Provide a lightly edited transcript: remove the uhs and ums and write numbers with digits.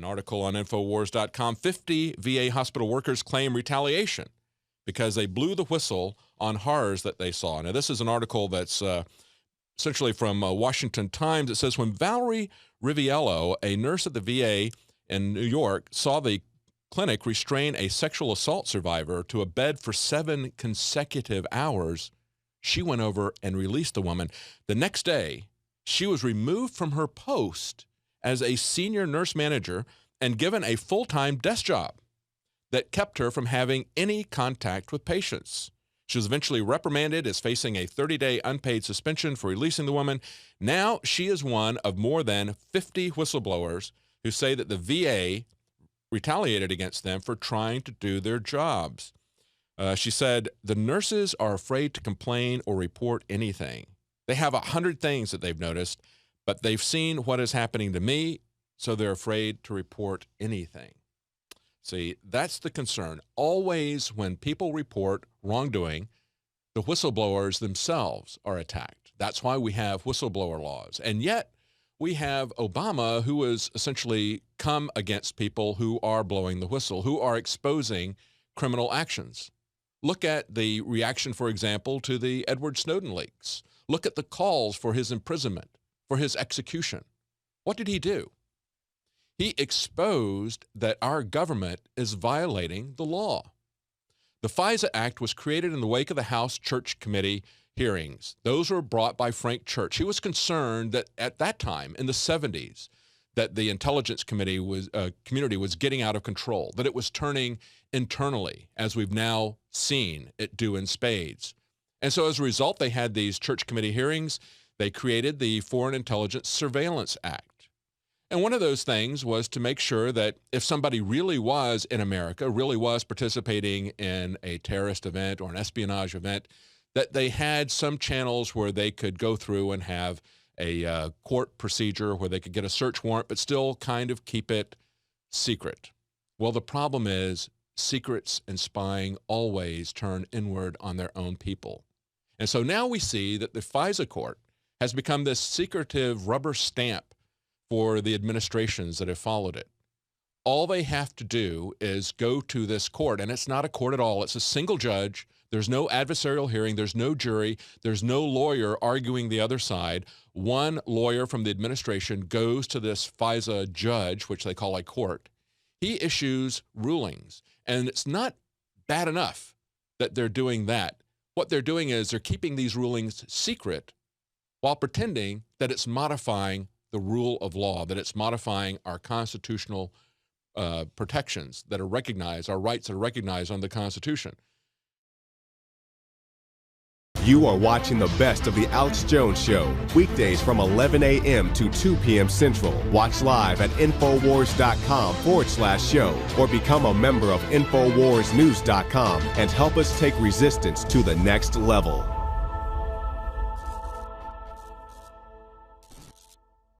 An article on Infowars.com, 50 VA hospital workers claim retaliation because they blew the whistle on horrors that they saw. Now, this is an article that's essentially from Washington Times. It says, when Valerie Riviello, a nurse at the VA in New York, saw the clinic restrain a sexual assault survivor to a bed for 7 consecutive hours, she went over and released the woman. The next day, she was removed from her post as a senior nurse manager and given a full-time desk job that kept her from having any contact with patients. She was eventually reprimanded, is facing a 30-day unpaid suspension for releasing the woman. Now she is one of more than 50 whistleblowers who say that the VA retaliated against them for trying to do their jobs. She said, the nurses are afraid to complain or report anything. They have 100 things that they've noticed, but they've seen what is happening to me, so they're afraid to report anything. See, that's the concern. Always when people report wrongdoing, the whistleblowers themselves are attacked. That's why we have whistleblower laws. And yet we have Obama, who has essentially come against people who are blowing the whistle, who are exposing criminal actions. Look at the reaction, for example, to the Edward Snowden leaks. Look at the calls for his imprisonment, for his execution. What did he do? He exposed that our government is violating the law. The FISA Act was created in the wake of the House Church Committee hearings. Those were brought by Frank Church. He was concerned that at that time, in the 70s, that the intelligence community was getting out of control, that it was turning internally, as we've now seen it do in spades. And so as a result, they had these Church Committee hearings. They created the Foreign Intelligence Surveillance Act. And one of those things was to make sure that if somebody really was in America, really was participating in a terrorist event or an espionage event, that they had some channels where they could go through and have a court procedure where they could get a search warrant, but still kind of keep it secret. Well, the problem is secrets and spying always turn inward on their own people. And so now we see that the FISA court has become this secretive rubber stamp for the administrations that have followed it. All they have to do is go to this court, and it's not a court at all. It's a single judge. There's no adversarial hearing. There's no jury. There's no lawyer arguing the other side. One lawyer from the administration goes to this FISA judge, which they call a court. He issues rulings, and it's not bad enough that they're doing that. What they're doing is they're keeping these rulings secret while pretending that it's modifying the rule of law, that it's modifying our constitutional protections that are recognized, our rights that are recognized under the Constitution. You are watching the best of the Alex Jones Show, weekdays from 11 a.m. to 2 p.m. Central. Watch live at Infowars.com/show or become a member of InfoWarsNews.com and help us take resistance to the next level.